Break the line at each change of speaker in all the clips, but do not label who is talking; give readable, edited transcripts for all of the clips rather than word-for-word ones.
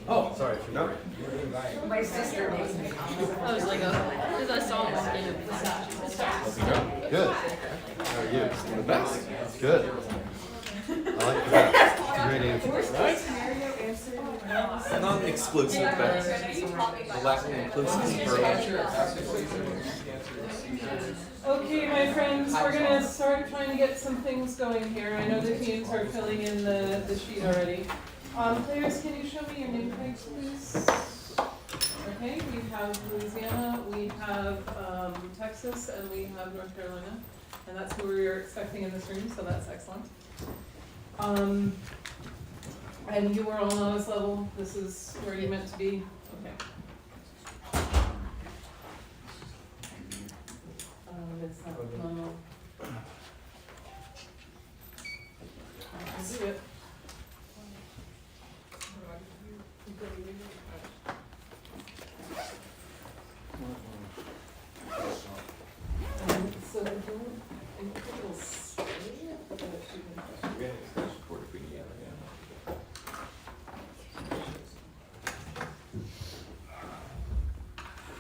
Oh, sorry. No.
My sister makes me.
I was like, because I saw him walking in.
Good. How are you? The best. Good. I like the best. Great answer.
Non-exclusive, but Latin inclusive.
Okay, my friends, we're gonna start trying to get some things going here. I know the teams are filling in the sheet already. Players, can you show me your name tags, please? Okay, we have Louisiana, we have Texas, and we have North Carolina. And that's who we are expecting in this room, so that's excellent. And you are all novice level. This is where you're meant to be. Okay. It's not normal. I can do it. So I don't think it will stay, but it should be.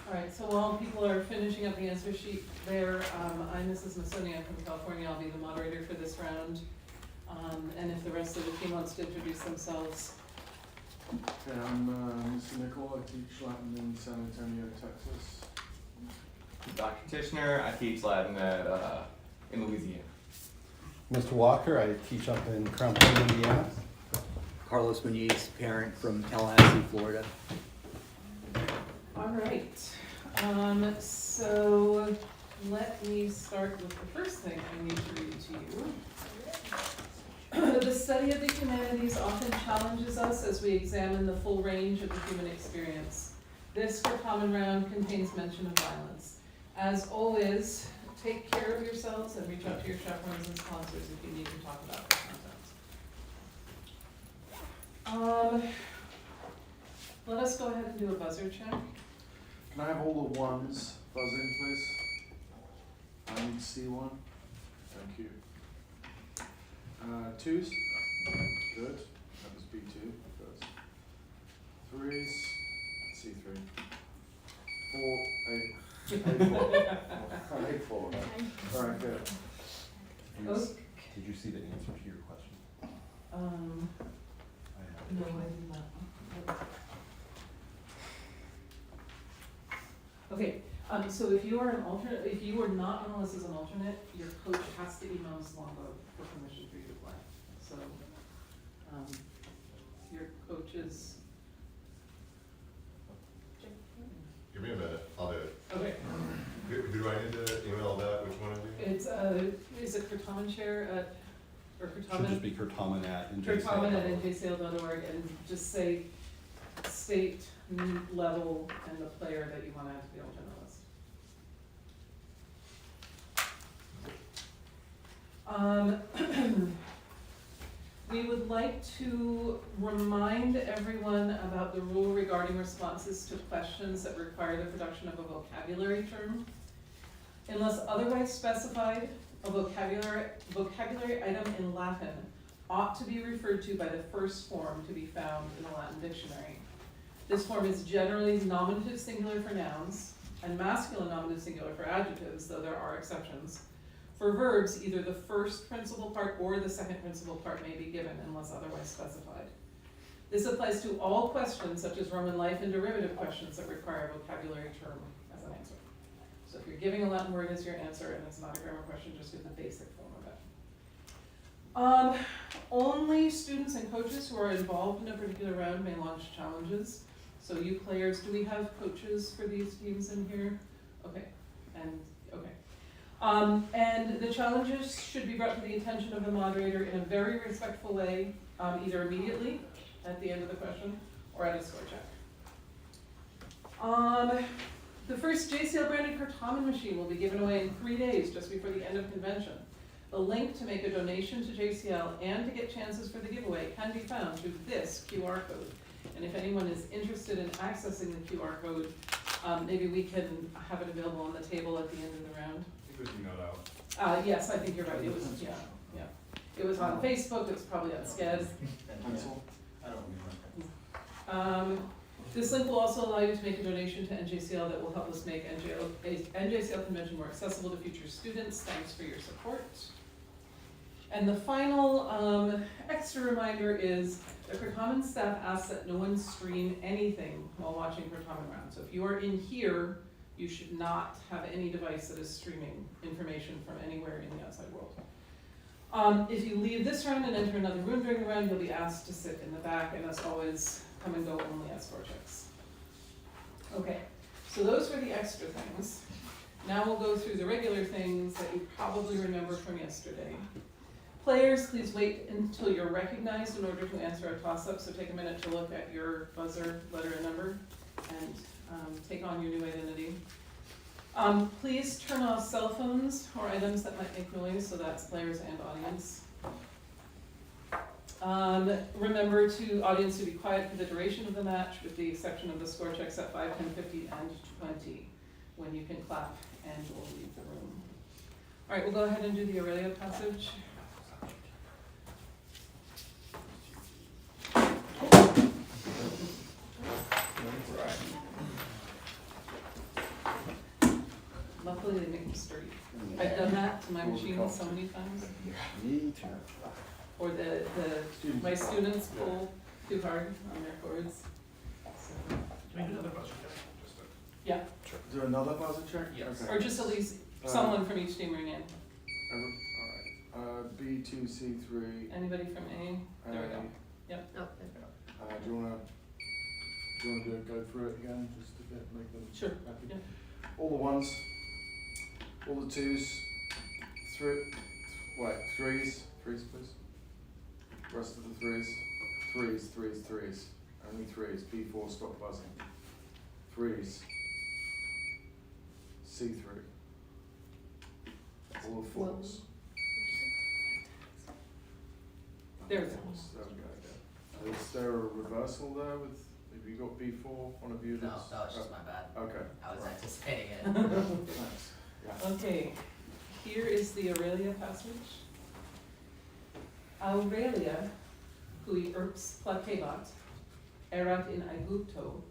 All right, so while people are finishing up the answer sheet there, I'm Mrs. Massoni, I'm from California, I'll be the moderator for this round. And if the rest of the team wants to introduce themselves.
Okay, I'm Mr. Nickel, I teach Latin in San Antonio, Texas.
Dr. Tishner, I teach Latin at in Louisiana.
Mr. Walker, I teach up in Crown Point, Indiana.
Carlos Muniz, parent from Tallahassee, Florida.
All right, so let me start with the first thing I need to read to you. The study of the humanities often challenges us as we examine the full range of the human experience. This common round contains mention of violence. As always, take care of yourselves and reach out to your chaperones and sponsors if you need to talk about the content. Let us go ahead and do a buzzer check.
Can I have all the ones buzzing, please? I need C1. Thank you. Twos? Good. That was B2. Good. Threes? C3. 4, 8. 8, 4. Alright, good.
Did you see the answer to your question? I have.
No, I did not. Okay, so if you are an alternate, if you are not on the list as an alternate, your coach has to email Ms. Longo for permission for you to play. So, your coach is.
Give me a minute, I'll do it.
Okay.
Who do I need to email that, which one of you?
It's, is it Certamen chair at, or
Should
Certamen?
just be Certamen at NJCL.
Certamen at NJCL.org, and just say state, level, and the player that you want to add to the alternate list. We would like to remind everyone about the rule regarding responses to questions that require the production of a vocabulary term. Unless otherwise specified, a vocabulary item in Latin ought to be referred to by the first form to be found in a Latin dictionary. This form is generally nominative singular for nouns and masculine nominative singular for adjectives, though there are exceptions. For verbs, either the first principal part or the second principal part may be given unless otherwise specified. This applies to all questions such as Roman life and derivative questions that require a vocabulary term as an answer. So if you're giving a Latin word as your answer and it's not a grammar question, just give the basic form of it. Only students and coaches who are involved in a particular round may launch challenges. So you players, do we have coaches for these teams in here? Okay, and okay. And the challenges should be brought to the attention of the moderator in a very respectful way, either immediately at the end of the question or at a score check. The first JCL branded Certamen machine will be given away in 3 days just before the end of convention. The link to make a donation to JCL and to get chances for the giveaway can be found through this QR code. And if anyone is interested in accessing the QR code, maybe we can have it available on the table at the end of the round.
I think it was emailed out.
Yes, I think you're right. It was, yeah. It was on Facebook, it was probably on SCED.
Pencil?
This link will also allow you to make a donation to NJCL that will help us make NJCL convention more accessible to future students. Thanks for your support. And the final extra reminder is the Certamen staff asks that no one stream anything while watching Certamen round. So if you are in here, you should not have any device that is streaming information from anywhere in the outside world. If you leave this round and enter another room during the round, you'll be asked to sit in the back, and as always, come and go only at score checks. Okay, so those were the extra things. Now we'll go through the regular things that you probably remember from yesterday. Players, please wait until you're recognized in order to answer a toss-up, so take a minute to look at your buzzer, letter, and number, and take on your new identity. Please turn off cell phones or items that might make noise, so that's players and audience. Remember audience to be quiet for the duration of the match, with the exception of the score checks at 5, 10, 15, and 20, when you can clap and we'll leave the room. All right, we'll go ahead and do the Aurelia passage. Luckily, they make them straight. I've done that to my machine so many times.
Me too.
Or my students pull too hard on their chords. So, yeah,
Is there another buzzer check?
yes.
Okay.
Or just at least someone from each team ring in.
Alright, B2, C3.
Anybody from A? There we go.
Oh,
Do you wanna go through it again, just to make them
Sure,
happy?
yeah.
All the ones, all the twos, threes, please. Rest of the threes, only threes, B4, stop buzzing. Threes, C3. All the fours.
There we go.
There we go. Is there a reversal there with, have you got B4, one of you
No,
that's?
that was just my bad.
Okay.
I was
right.
anticipating it.
Thanks. Yeah.
Okay, here is the Aurelia passage. Aurelia, cui urbs placebat, erat in Aegypto,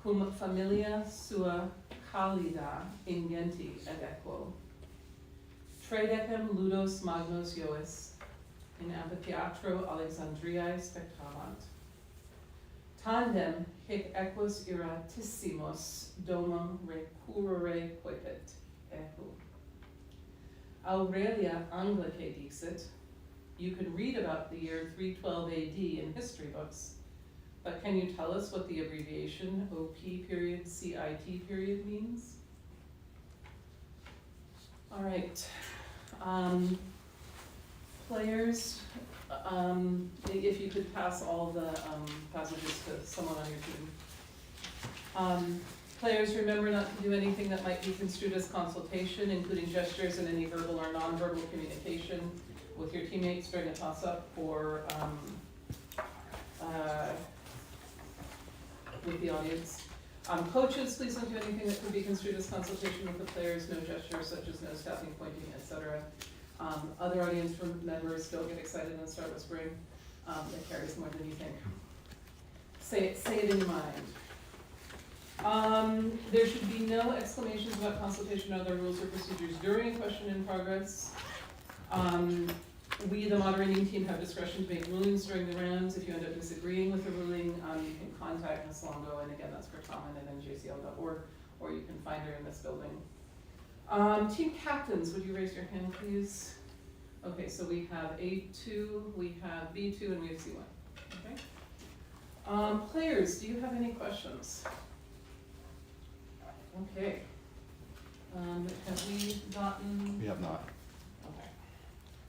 cum familia sua calida ingenti et equo. Tredecem ludos magnos Iois, in amphitheatro Alexandriae spectavant. Tandem hic equus iratissimos domum recurrere quippet, ehu. Aurelia Anglicae dixit. You can read about the year 312 AD in history books, but can you tell us what the abbreviation OP period CIT period means? All right. Players, if you could pass all the passages to someone on your team. Players, remember not to do anything that might be construed as consultation, including gestures and any verbal or nonverbal communication with your teammates during a toss-up or with the audience. Coaches, please don't do anything that could be construed as consultation with the players, no gestures such as nose tapping, pointing, etc. Other audience members, don't get excited and start whispering. It carries more than you think. Say it in your mind. There should be no exclamations about consultation or other rules or procedures during a question in progress. We, the moderating team, have discretion to make rulings during the rounds. If you end up disagreeing with the ruling, you can contact Ms. Longo, and again, that's Certamen at njcl.org, or you can find her in this building. Team captains, would you raise your hand, please? Okay, so we have A2, we have B2, and we have C1. Okay. Players, do you have any questions? Okay. Have we gotten?
We have not.
Okay.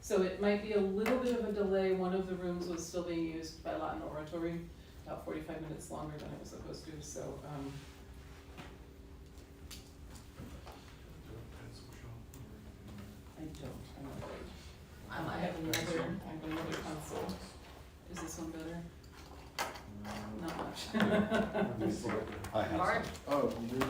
So it might be a little bit of a delay. One of the rooms was still being used by Latin oratory, about 45 minutes longer than it was supposed to, so, I don't, I'm afraid.
I might
I have another console. Is this one better? Not much.
I have
Mark?
some.
Oh, you do?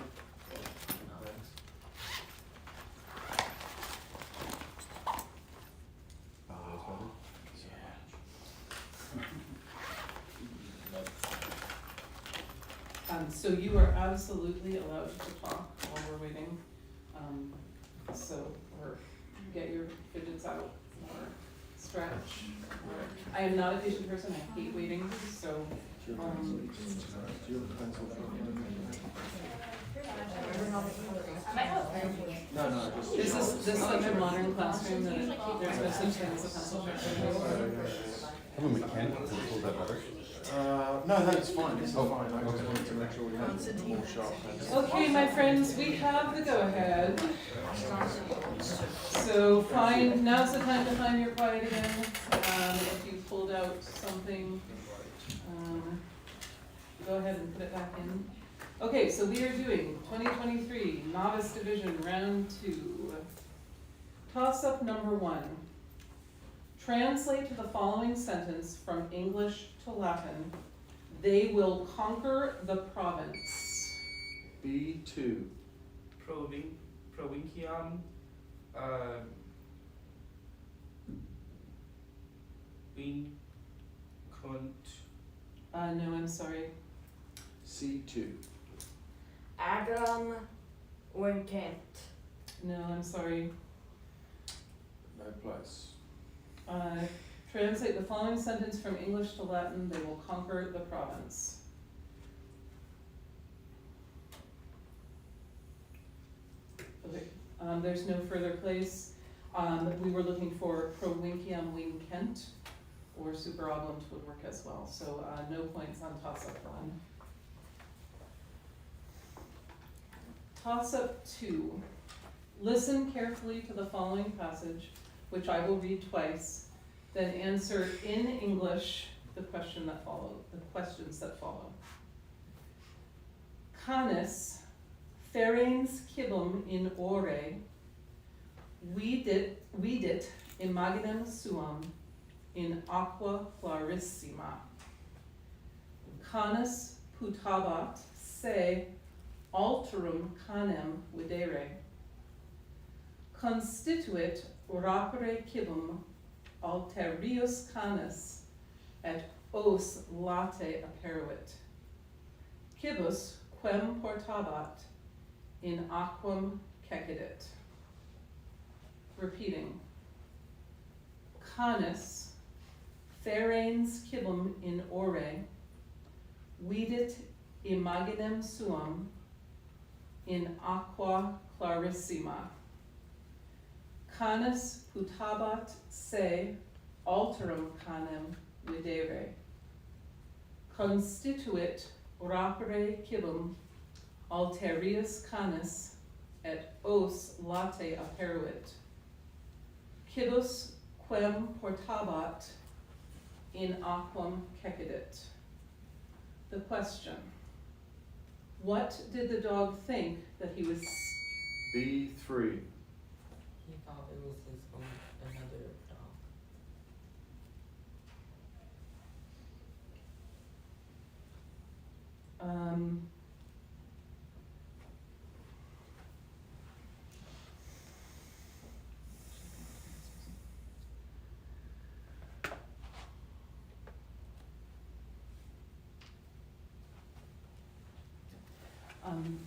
So you are absolutely allowed to talk while we're waiting. Or get your fidgets out, or stretch, or, I am not a patient person, I hate waiting, so,
Do you have a pencil? No, just.
is this such a modern classroom that there's no such thing as a pencil sharpener?
I'm a mechanic, it's a little bit better.
No, that's fine, this is fine, I just wanted to make sure we had a more sharp pencil.
Okay, my friends, we have the go-ahead. So now's the time to find your quiet again. If you pulled out something, go ahead and put it back in. Okay, so we are doing 2023 Novice Division Round 2. Toss-up number 1. Translate the following sentence from English to Latin. They will conquer the province.
B2.
Provinciam Vincont
No, I'm sorry.
C2.
Adam Winkent.
No, I'm sorry.
No place.
Translate the following sentence from English to Latin. They will conquer the province. Okay, there's no further place. We were looking for provinciam Winkent, or superoblums would work as well. So no points on toss-up 1. Toss-up 2. Listen carefully to the following passage, which I will read twice, then answer in English the questions that follow. Canis ferens cibum in ore, vidit imaginem suam in aqua clarissima. Canis putabat se alterum canem videre. Constituit rapere cibum alterius canis et os late aperuit. Cibus quem portabat in aquam cecidit. Repeating. Canis ferens cibum in ore, vidit imaginem suam in aqua clarissima. Canis putabat se alterum canem videre. Constituit rapere cibum alterius canis et os late aperuit. Cibus quem portabat in aquam cecidit. The question: what did the dog think that he was?
B3.
He thought it was his own, another dog.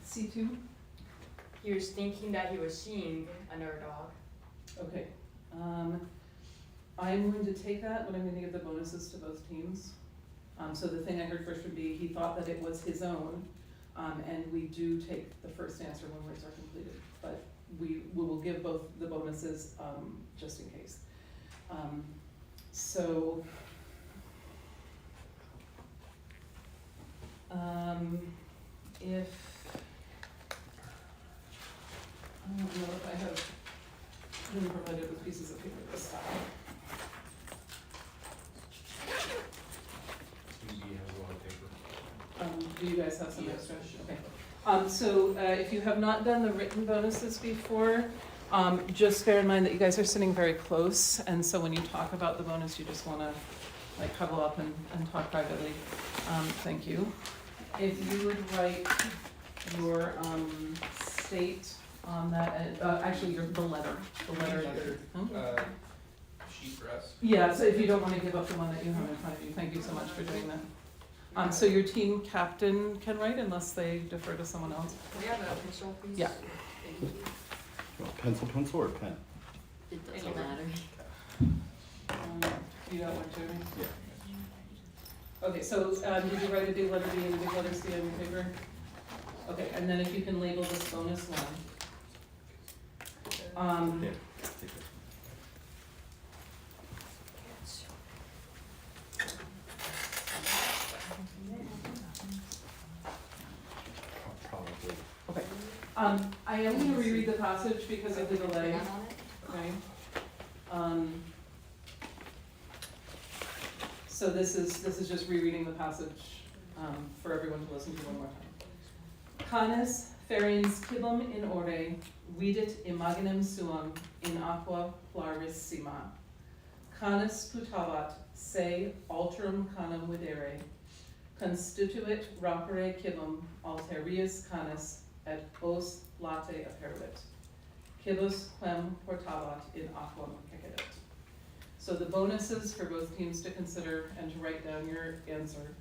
C2?
He was thinking that he was seeing another dog.
Okay. I'm going to take that, but I'm going to give the bonuses to both teams. So the thing I heard first would be he thought that it was his own, and we do take the first answer when words are completed, but we will give both the bonuses just in case. If I don't know if I have been provided with pieces of paper this time. Do you guys have some extra? Okay. So if you have not done the written bonuses before, just bear in mind that you guys are sitting very close, and so when you talk about the bonus, you just want to like huddle up and talk privately. Thank you. If you would write your state on that, actually the letter.
sheet for us.
Yeah, so if you don't want to give up the one that you have in front of you, thank you so much for doing that. So your team captain can write unless they defer to someone else.
Can we have a pencil, please?
Yeah.
Thank you.
You want pencil, or pen?
It doesn't matter.
You got one too?
Yeah.
Okay, so, did you write a big letter B and a big letter C on your paper? Okay, and then if you can label this bonus one.
Here, take this. Probably.
Okay, I am gonna reread the passage because of the delay,
Down on it?
okay? So this is just rereading the passage, for everyone to listen to one more time. Canis ferens cibum in ore, vidit imaginem suam in aqua clarissima. Canis putavat se alterum canum videre, constituit rapere cibum alterius canis et os late aperuit. Cibus quem portavat in aquam pecedit. So the bonuses for both teams to consider and to write down your answer.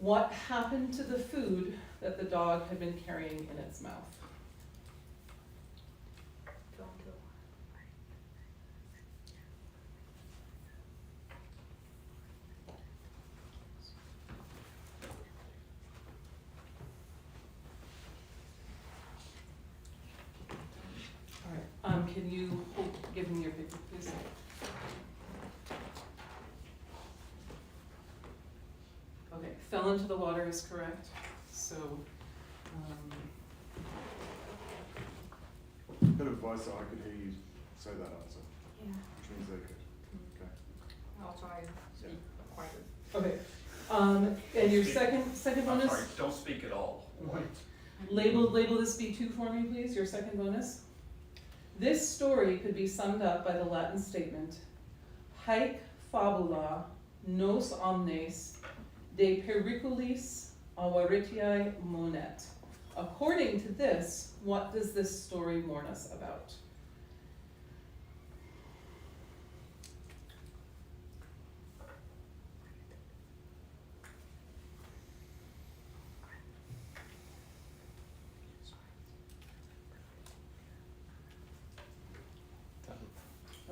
What happened to the food that the dog had been carrying in its mouth? All right, can you give me your paper, please? Okay, fell into the water is correct, so,
Bit of voice, so I could hear you say that answer,
Yeah.
which means they could. Okay.
I'll try to speak quieter.
okay. And your second bonus?
Don't speak at all.
Label this B2 for me, please, your second bonus. This story could be summed up by the Latin statement, haec fabula nos omnes de periculis avaritiae monet. According to this, what does this story warn us about?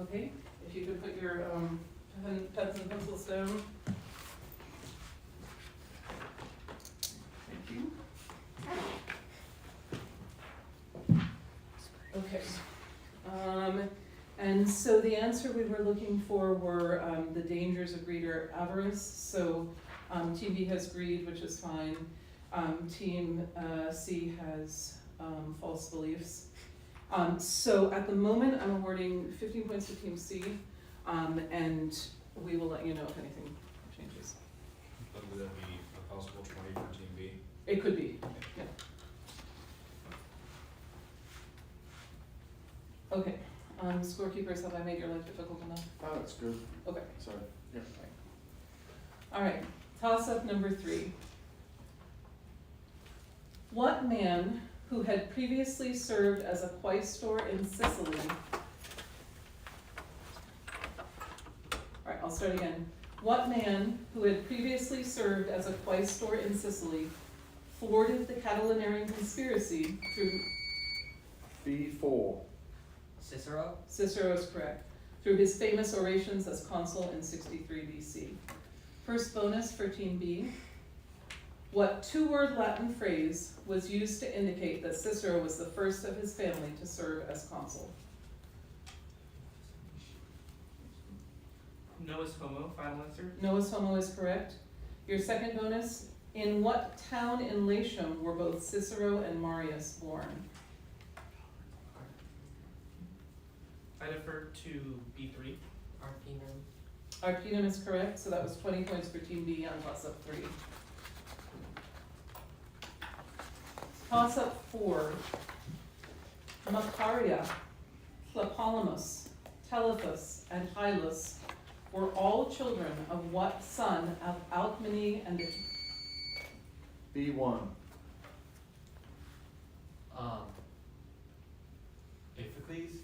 Okay, if you could put your pens and pencils down. Thank you. Okay. And so the answer we were looking for were the dangers of greed or avarice. So Team B has greed, which is fine. Team C has false beliefs. So at the moment, I'm awarding 15 points to Team C, and we will let you know if anything changes.
Would that be a possible 20 for Team B?
It could be, yeah. Okay, scorekeepers, have I made your life difficult enough?
Oh, that's good.
Okay.
Sorry. Yeah.
All right, toss-up number 3. What man who had previously served as a quaestor in Sicily. All right, I'll start again. What man who had previously served as a quaestor in Sicily thwarted the Catilinarian conspiracy through
B4.
Cicero?
Cicero is correct, through his famous orations as consul in 63 BC. First bonus for Team B. What 2-word Latin phrase was used to indicate that Cicero was the first of his family to serve as consul?
Novus homo, final answer.
Novus homo is correct. Your second bonus, in what town in Latium were both Cicero and Marius born?
I defer to B3. Arcanum.
Arcanum is correct, so that was 20 points for Team B on toss-up 3. Toss-up 4. Macaria, Tlepolemus, Telephus, and Hylas were all children of what son of Alcmene and
B1.
Iphicles?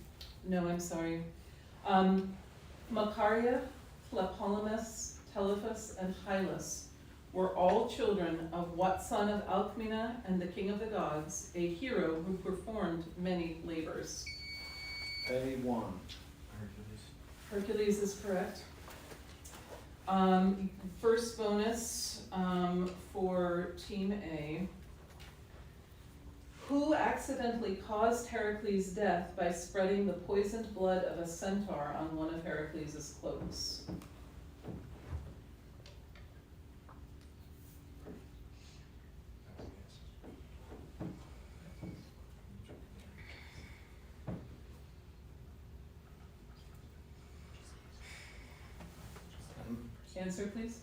No, I'm sorry. Macaria, Tlepolemus, Telephus, and Hylas were all children of what son of Alcmena and the king of the gods, a hero who performed many labors?
A1.
Hercules is correct. First bonus for Team A. Who accidentally caused Heracles' death by spreading the poisoned blood of a centaur on one of Heracles' cloaks? Answer, please.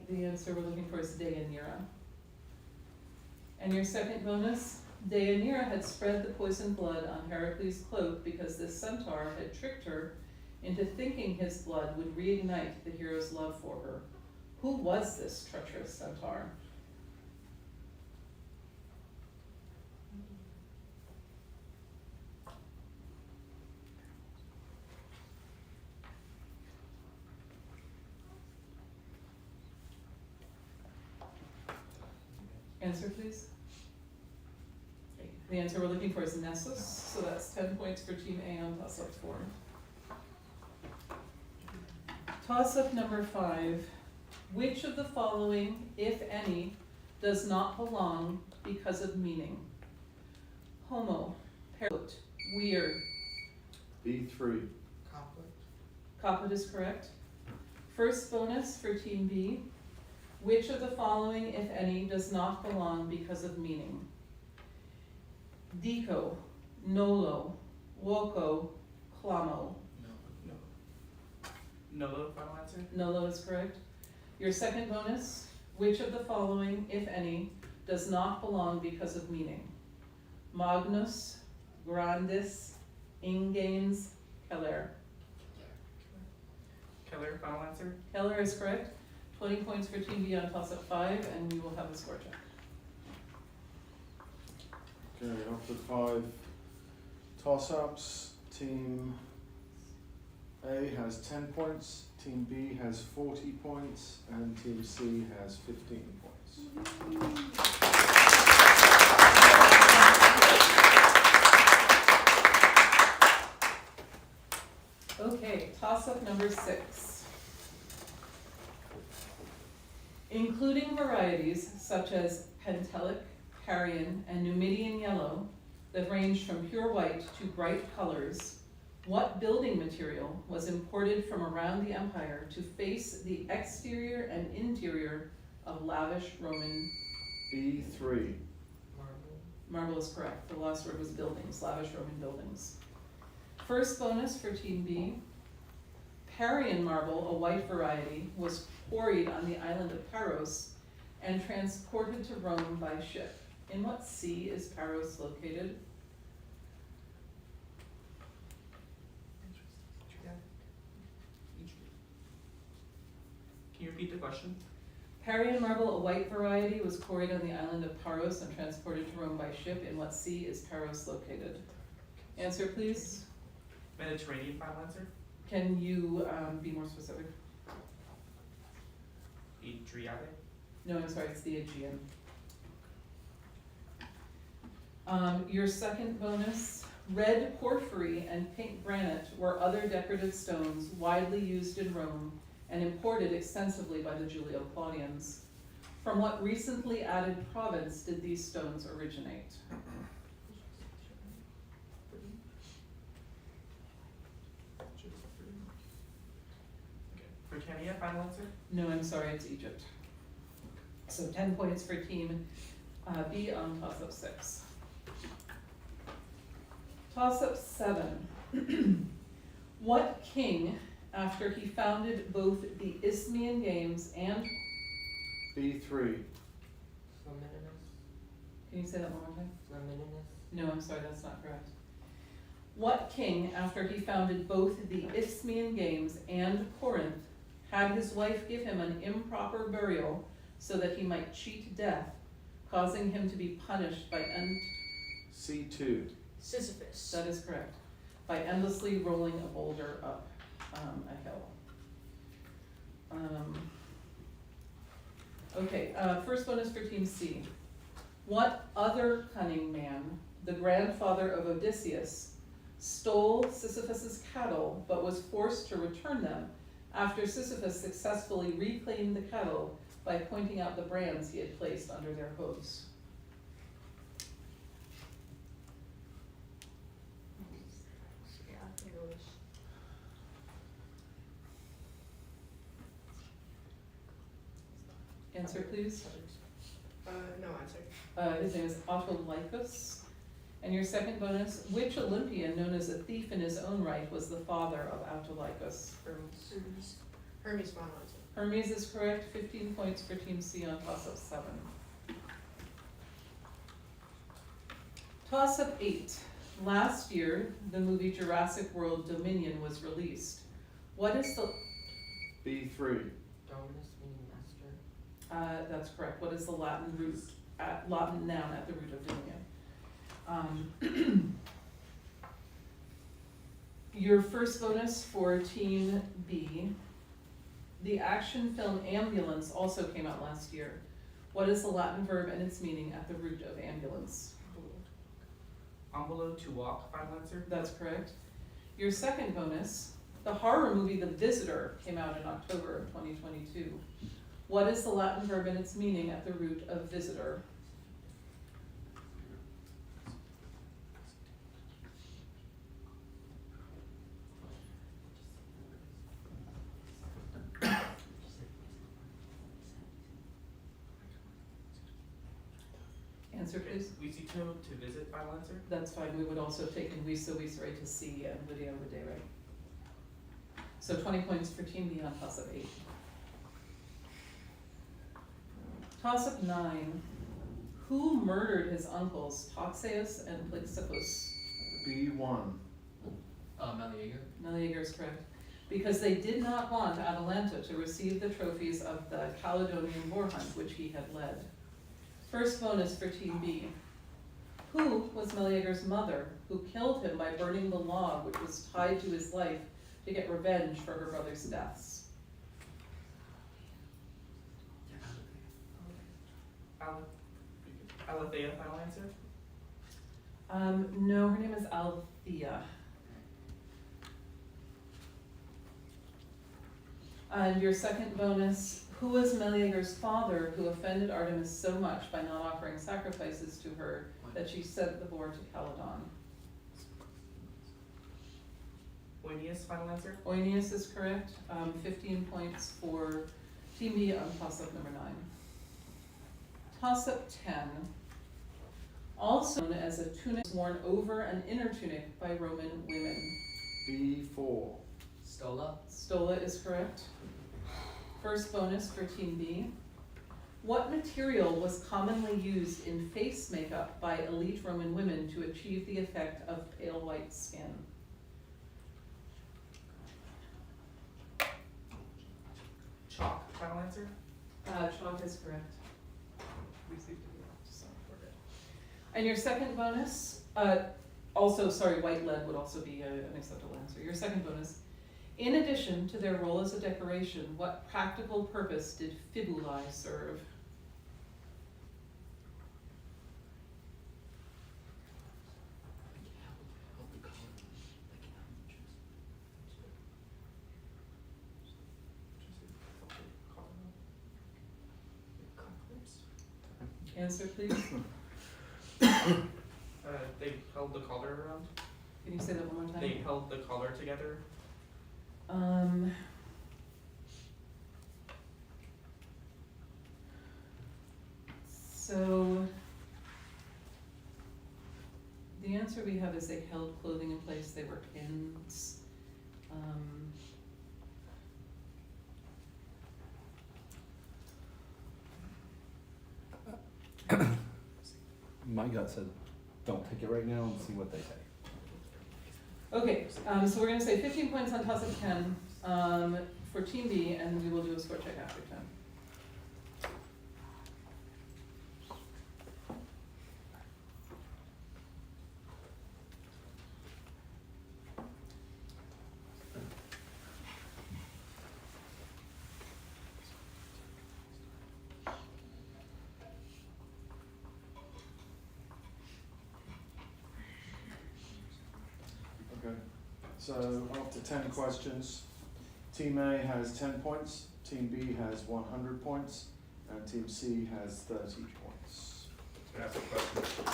The answer we're looking for is Deianira. And your second bonus, Deianira had spread the poisoned blood on Heracles' cloak because this centaur had tricked her into thinking his blood would reignite the hero's love for her. Who was this treacherous centaur? Answer, please. The answer we're looking for is Nessus, so that's 10 points for Team A on toss-up 4. Toss-up number 5. Which of the following, if any, does not belong because of meaning? Homo, parrot, weird.
B3.
Caput is correct. First bonus for Team B. Which of the following, if any, does not belong because of meaning? Dico, nolo, woco, clamo.
Nolo, final answer?
Nolo is correct. Your second bonus, which of the following, if any, does not belong because of meaning? Magnus, grandis, inganes, keller.
Keller, final answer?
Keller is correct. 20 points for Team B on toss-up 5, and we will have a score check.
Okay, up to 5 toss-ups. Team A has 10 points, Team B has 40 points, and Team C has 15 points.
Okay, toss-up number 6. Including varieties such as Pentelic, Parian, and Numidian yellow that range from pure white to bright colors, what building material was imported from around the empire to face the exterior and interior of lavish Roman?
B3.
Marble is correct. The last word was buildings, lavish Roman buildings. First bonus for Team B. Parian marble, a white variety, was quarried on the island of Paros and transported to Rome by ship. In what sea is Paros located?
Can you repeat the question?
Parian marble, a white variety, was quarried on the island of Paros and transported to Rome by ship. In what sea is Paros located? Answer, please.
Mediterranean, final answer?
Can you be more specific?
Adriatic?
No, I'm sorry, it's the Aegean. Your second bonus, red porphyry and pink granite were other decorative stones widely used in Rome and imported extensively by the Julio-Claudians. From what recently added province did these stones originate?
Britannia, final answer?
No, I'm sorry, it's Egypt. So 10 points for Team B on toss-up 6. Toss-up 7. What king, after he founded both the Isthmian Games and...
B3.
Can you say that one more time?
Flamininus?
No, I'm sorry, that's not correct. What king, after he founded both the Isthmian Games and Corinth, had his wife give him an improper burial so that he might cheat death, causing him to be punished by
C2.
Sisyphus.
That is correct. By endlessly rolling a boulder up a hill. Okay, first bonus for Team C. What other cunning man, the grandfather of Odysseus, stole Sisyphus's cattle but was forced to return them after Sisyphus successfully reclaimed the cattle by pointing out the brands he had placed under their hooves?
Yeah, Novice.
Answer, please.
No answer.
His name is Autolycus. And your second bonus, which Olympian known as a thief in his own right was the father of Autolycus?
Hermes. Hermes final answer.
Hermes is correct, 15 points for Team C on toss-up 7. Toss-up 8. Last year, the movie Jurassic World Dominion was released. What is the...
B3.
Dominus meaning master.
That's correct. What is the Latin root, Latin noun at the root of dominion? Your first bonus for Team B. The action film Ambulance also came out last year. What is the Latin verb and its meaning at the root of ambulance?
Ambulo, to walk, final answer.
That's correct. Your second bonus, the horror movie The Visitor came out in October of 2022. What is the Latin verb and its meaning at the root of visitor? Answer, please.
Visito, to visit, final answer.
That's fine. We would also have taken viso, viceray to see, and video, videre. So 20 points for Team B on toss-up 8. Toss-up 9. Who murdered his uncles Toxeus and Plexippus?
B1.
Meleager.
Meleager is correct. Because they did not want Atalanta to receive the trophies of the Caledonian boar hunt which he had led. First bonus for Team B. Who was Meleager's mother, who killed him by burning the log which was tied to his life to get revenge for her brother's deaths?
Alethea, final answer.
No, her name is Althea. And your second bonus, who was Meleager's father who offended Artemis so much by not offering sacrifices to her that she sent the boar to Caledon?
Oeneus, final answer.
Oeneus is correct, 15 points for Team B on toss-up number 9. Toss-up 10, also known as a tunic worn over an inner tunic by Roman women.
B4.
Stola.
Stola is correct. First bonus for Team B. What material was commonly used in face makeup by elite Roman women to achieve the effect of pale white skin?
Chalk, final answer.
Chalk is correct. And your second bonus, white lead would also be an acceptable answer. Your second bonus, in addition to their role as a decoration, what practical purpose did fibulae serve? Answer, please.
They held the collar around.
Can you say that one more time?
They held the collar together.
So the answer we have is they held clothing in place, they were pins.
My gut said, don't take it right now and see what they say.
Okay, so we're gonna say 15 points on toss of 10 for Team B, and we will do a score check after 10.
So after 10 questions, Team A has 10 points, Team B has 100 points, and Team C has 30 points.
Can I ask a question?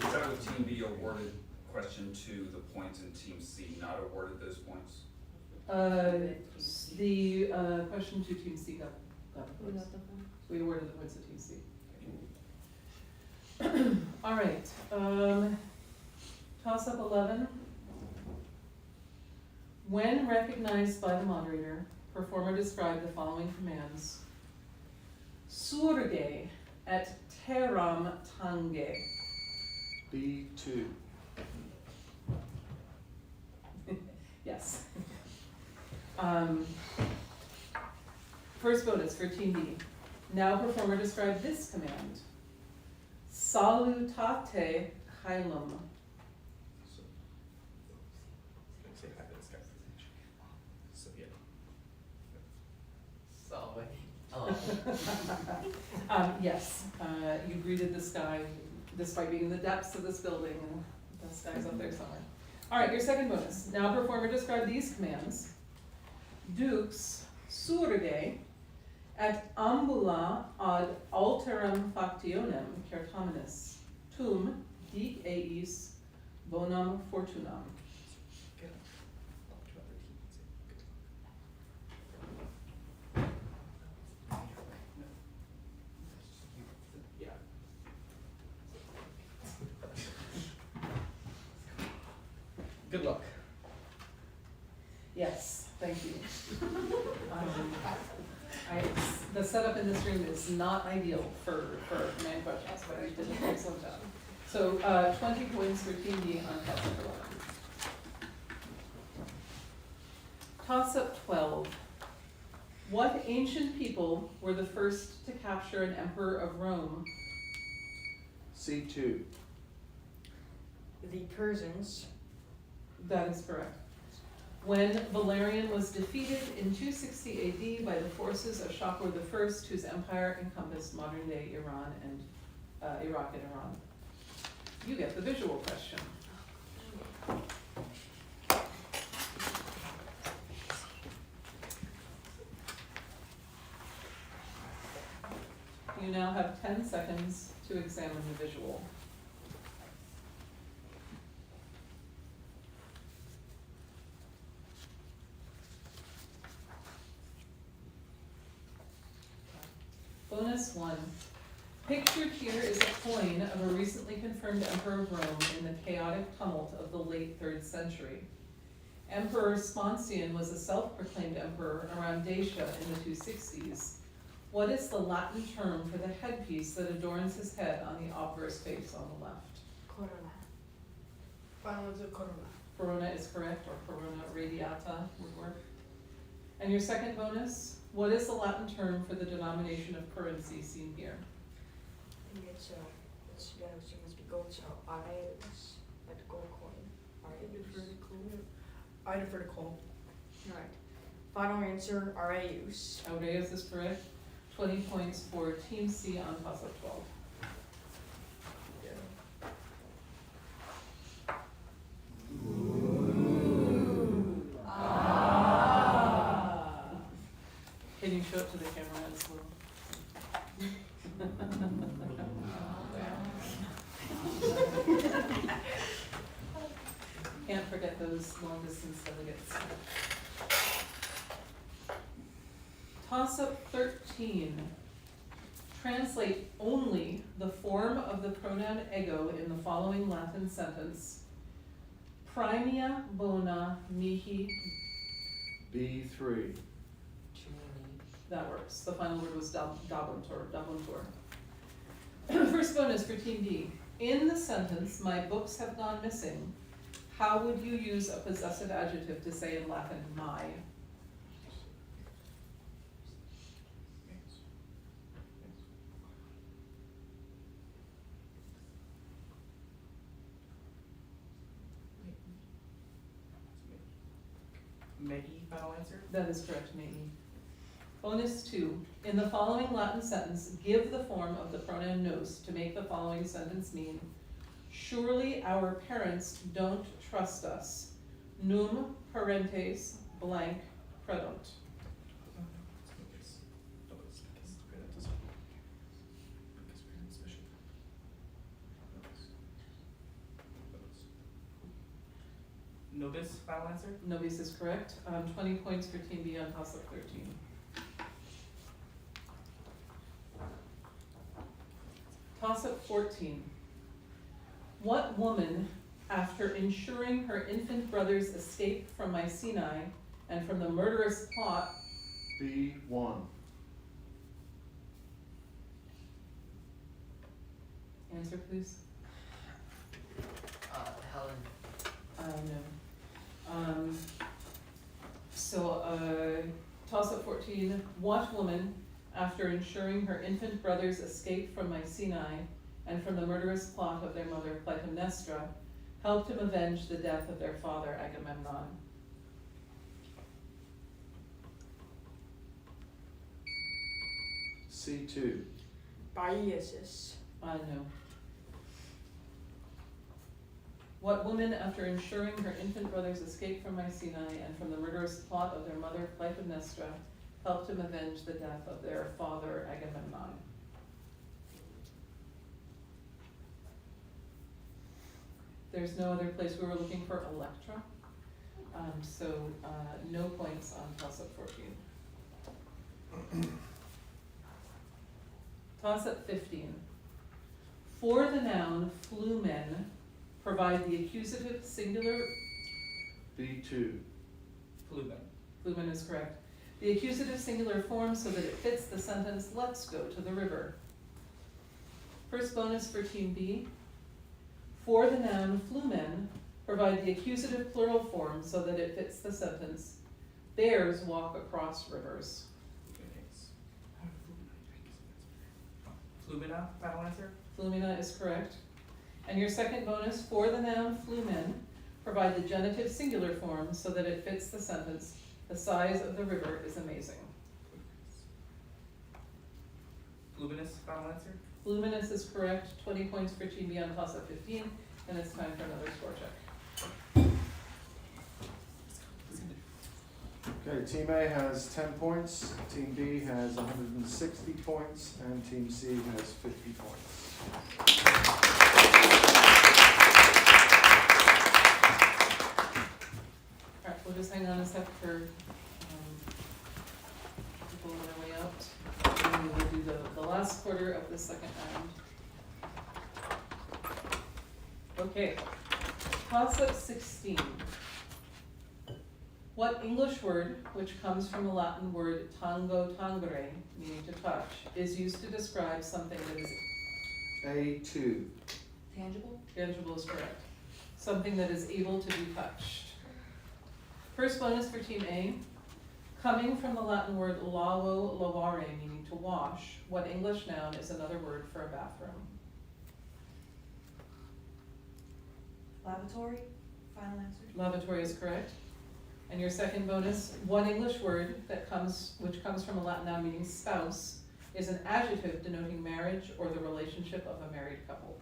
Instead of Team B awarded question 2 the points and Team C not awarded those points?
The question to Team C got the points. We awarded the points to Team C. All right, toss up 11. When recognized by the moderator, performer describe the following commands. Surge et terram tange.
B2.
Yes. First bonus for Team B. Now performer describe this command. Salutate chylum.
Say hi to this guy. So, yeah.
Yes, you greeted this guy despite being in the depths of this building, and this guy's up there somewhere. All right, your second bonus. Now performer describe these commands. Dux surge et ambula ad alteram factionem certaminis tum dic eis bonam fortunam.
Yeah. Good luck.
Yes, thank you. The setup in this room is not ideal for command questions, but I did an excellent job. So 20 points for Team B on toss up 11. Toss up 12. What ancient people were the first to capture an emperor of Rome?
C2.
The Persians.
That is correct. When Valerian was defeated in 260 AD by the forces of Shapur I, whose empire encompassed modern-day Iran and Iraq and Iran. You get the visual question. You now have 10 seconds to examine the visual. Bonus 1. Pictured here is a coin of a recently confirmed emperor of Rome in the chaotic tumult of the late 3rd century. Emperor Sponsian was a self-proclaimed emperor around Dacia in the 260s. What is the Latin term for the headpiece that adorns his head on the obverse face on the left?
Corona. Final answer, corona.
Corona is correct, or corona radiata would work. And your second bonus, what is the Latin term for the denomination of currency seen here?
I think it's must be gold, so Aureus, like gold coin. I defer to coal.
Alright. Final answer, Aureus.
Aureus is correct. 20 points for Team C on toss up 12. Can you show it to the camera as well? Can't forget those long distance delegates. Toss up 13. Translate only the form of the pronoun ego in the following Latin sentence. Primia bona mihi.
B3.
That works. The final word was dabuntur. First bonus for Team D. In the sentence, my books have gone missing, how would you use a possessive adjective to say in Latin, my?
Maggie, final answer?
That is correct, Maggie. Bonus 2. In the following Latin sentence, give the form of the pronoun nos to make the following sentence mean, surely our parents don't trust us. num parentes blank credunt.
Novice, final answer?
Novice is correct. 20 points for Team B on toss-up 13. Toss-up 14. What woman, after ensuring her infant brother's escape from Mycenae and from the murderous plot,
B1.
answer please?
Helen.
No. Toss-up 14, what woman, after ensuring her infant brother's escape from Mycenae and from the murderous plot of their mother Clytemnestra, helped him avenge the death of their father Agamemnon?
C2.
Biases.
No. What woman, after ensuring her infant brother's escape from Mycenae and from the murderous plot of their mother Clytemnestra, helped him avenge the death of their father Agamemnon? There's no other place. We were looking for Electra. No points on toss-up 14. Toss-up 15. For the noun flumen, provide the accusative singular.
B2.
Flumen.
Flumen is correct. The accusative singular form so that it fits the sentence, let's go to the river. First bonus for Team B. For the noun flumen, provide the accusative plural form so that it fits the sentence, bears walk across rivers.
Flumina, final answer?
Flumina is correct. And your second bonus, for the noun flumen, provide the genitive singular form so that it fits the sentence, the size of the river is amazing.
Fluminous, final answer?
Luminous is correct, 20 points for Team B on toss-up 15, and it's time for another score check.
Okay, Team A has 10 points, Team B has 160 points, and Team C has 50 points.
All right, we'll just hang on a sec for people on their way out. And we will do the last quarter of the second round. Okay, toss-up 16. What English word, which comes from the Latin word tango tangere, meaning to touch, is used to describe something that is
A2.
Tangible?
tangible is correct. Something that is able to be touched. First bonus for Team A. Coming from the Latin word lavo lavare, meaning to wash, what English noun is another word for a bathroom?
Lavatory? Final answer?
Lavatory is correct. And your second bonus, what English word which comes from a Latin noun meaning spouse, is an adjective denoting marriage or the relationship of a married couple?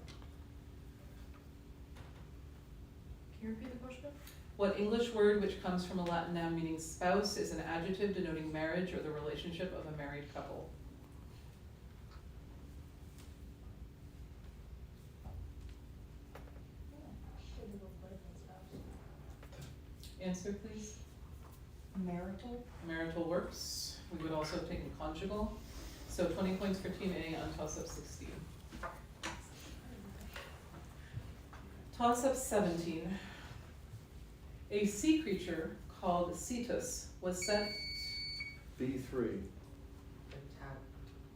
Can you repeat the question?
What English word which comes from a Latin noun meaning spouse is an adjective denoting marriage or the relationship of a married couple? Answer, please.
Marital?
Marital works. We would also have taken conjugal. So 20 points for Team A on toss-up 16. Toss-up 17. A sea creature called Cetus was sent.
B3.
Attacked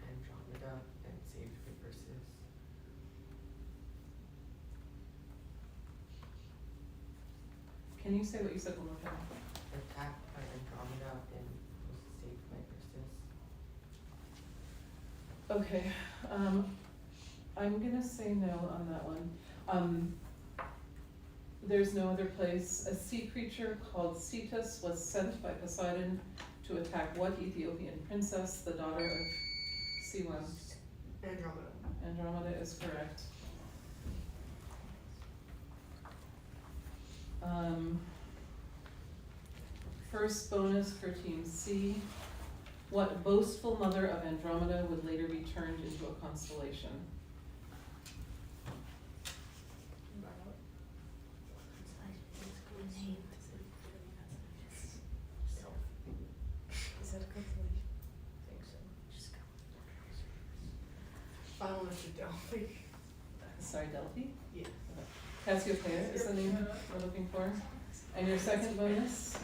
Andromeda and saved Perseus.
Can you say what you said one more time?
Attacked by Andromeda and was saved by Perseus.
Okay, I'm gonna say no on that one. There's no other place. A sea creature called Cetus was sent by Poseidon to attack what Ethiopian princess, the daughter of Sewan?
Andromeda.
Andromeda is correct. First bonus for Team C. What boastful mother of Andromeda would later be turned into a constellation?
Is that a constellation? I think so. Final answer, Delphi.
Sorry, Delphi?
Yeah.
Cassiopeia is the name we're looking for. And your second bonus?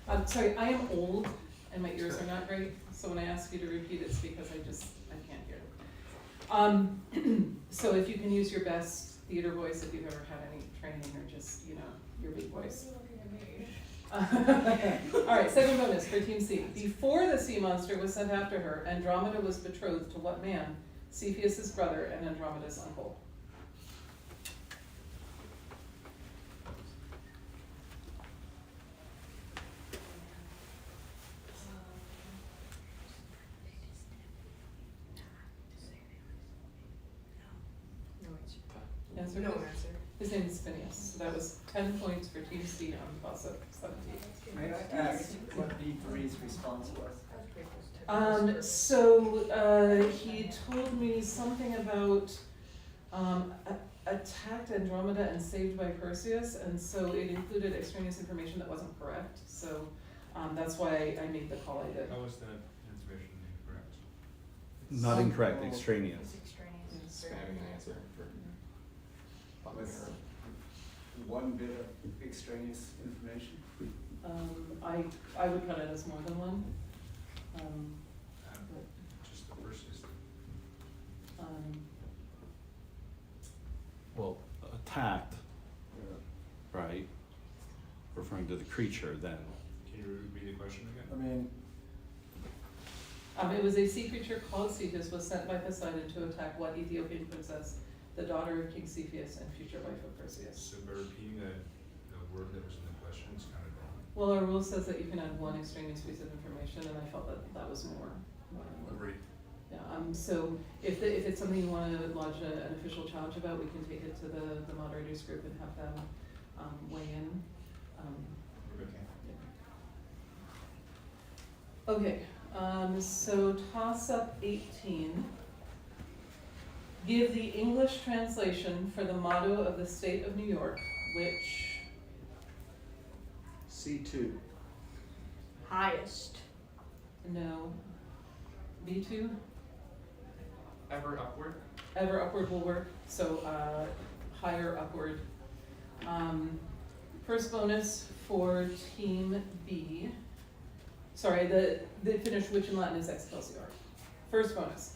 I'm sorry, I am old and my ears are not great, so when I ask you to repeat it's because I can't hear. So if you can use your best theater voice, if you've ever had any training or just, your big voice. Alright, second bonus for Team C. Before the sea monster was sent after her, Andromeda was betrothed to what man? Cepheus' brother and Andromeda's uncle.
No answer.
Answer
No
please.
answer.
His name is Phineas. So that was 10 points for Team C on toss up 17.
May I ask what B3's response was?
That's pretty close to
So he told me something about attacked Andromeda and saved by Perseus, and so it included extraneous information that wasn't correct. So that's why I made the call I did.
How was that information incorrect?
Not incorrect,
Well,
extraneous.
It's extraneous.
Yes.
Spamming the answer for
Was one bit of extraneous information?
I would count it as more than one.
Just the first is
Well, attacked, right? Referring to the creature then.
Can you repeat the question
I
again?
mean,
It was a sea creature called Cepheus was sent by Poseidon to attack what Ethiopian princess, the daughter of King Cepheus and future wife of Perseus.
So by repeating the word that was in the question, it's kind of wrong.
Well, our rule says that you can add one extraneous piece of information, and I felt that that was more than one.
Agreed.
Yeah, so if it's something you wanna lodge an official challenge about, we can take it to the moderators group and have them, weigh in. Okay, so toss up 18. Give the English translation for the motto of the state of New York, which,
C2.
Highest.
no, B2?
Ever upward.
Ever upward will work, so higher upward. First bonus for Team B. Sorry, the finished which in Latin is Excelsior. First bonus.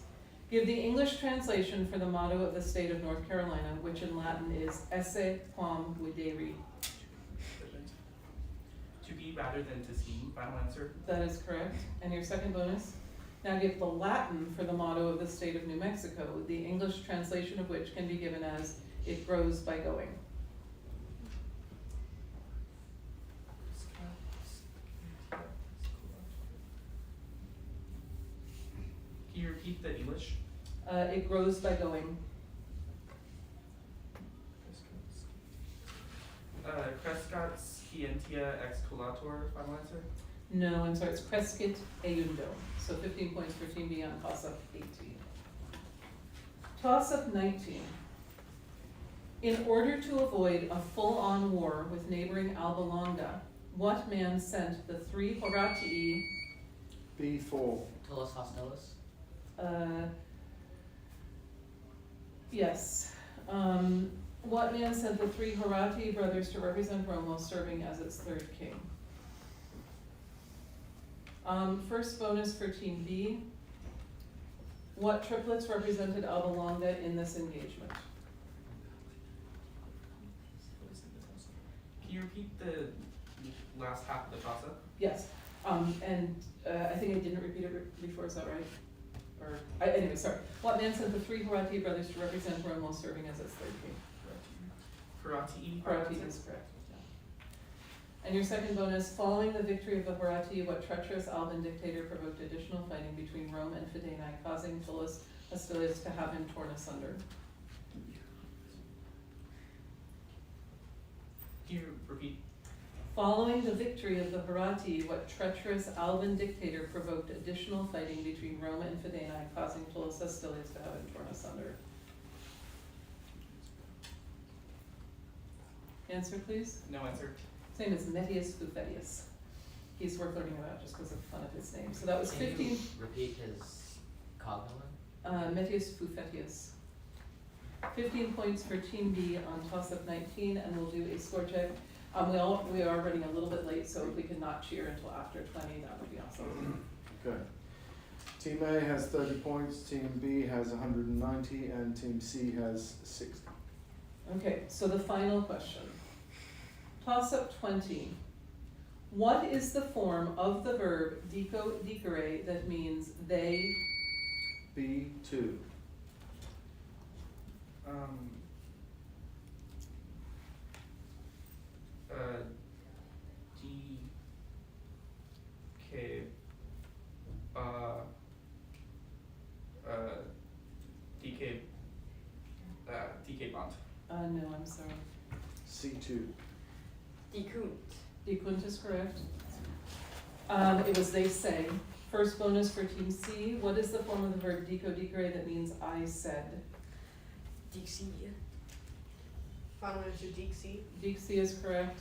Give the English translation for the motto of the state of North Carolina, which in Latin is Esse quam videri.
To be rather than to see. Final answer.
That is correct. And your second bonus? Now give the Latin for the motto of the state of New Mexico, the English translation of which can be given as it grows by going.
Can you repeat the English?
It grows by going.
Crescat scientia exculator. Final answer.
No, I'm sorry, it's Crescit eundo. So 15 points for Team B on toss-up 18. Toss-up 19. In order to avoid a full-on war with neighboring Alba Longa, what man sent the 3 Horatii,
B4.
Tullus Hostilus?
yes. What man sent the 3 Horatii brothers to represent Rome while serving as its 3rd king? First bonus for Team B. What triplets represented Alba Longa in this engagement?
Can you repeat the last half of the toss-up?
Yes, and I think I didn't repeat it before, is that right? Or, anyway, sorry. What man sent the 3 Horatii brothers to represent Rome while serving as its 3rd king?
Horatii.
Horatii is correct, yeah. And your second bonus, following the victory of the Horatii, what treacherous Alban dictator provoked additional fighting between Rome and Fidenae, causing Tullus Hostilius to have him torn asunder?
Can you repeat?
Following the victory of the Herati, what treacherous Alban dictator provoked additional fighting between Rome and Fidenae, causing Tullus Hostilius to have been torn asunder? Answer, please.
No answer.
His name is Metius Fufetius. He's worth learning about just because of fun of his name. So that was 15.
Can you repeat his cognomen?
Metius Fufetius. 15 points for Team B on toss-up 19, and we'll do a score check. We are running a little bit late, so if we could not cheer until after 20, that would be awesome.
Okay. Team A has 30 points, Team B has 190, and Team C has 60.
Okay, so the final question. Toss-up 20. What is the form of the verb dico dicere that means they?
B2.
DK, DK bond.
No, I'm sorry.
C2.
Dikunt.
Dekunt is correct. It was they say. First bonus for Team C. What is the form of the verb dico dicere that means I said?
Dixie.
Final answer, Dixie.
Dixie is correct.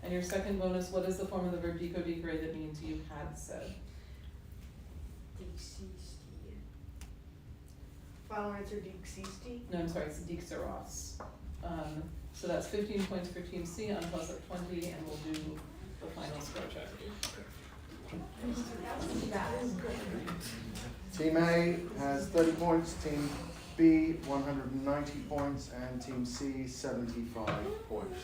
And your second bonus, what is the form of the verb dico dicere that means you had said?
Dixie.
Final answer, Dixisti.
No, I'm sorry, it's dixeros. So that's 15 points for Team C on plus up 20, and we'll do the final score check.
Team A has 30 points, Team B 190 points, and Team C 75 points.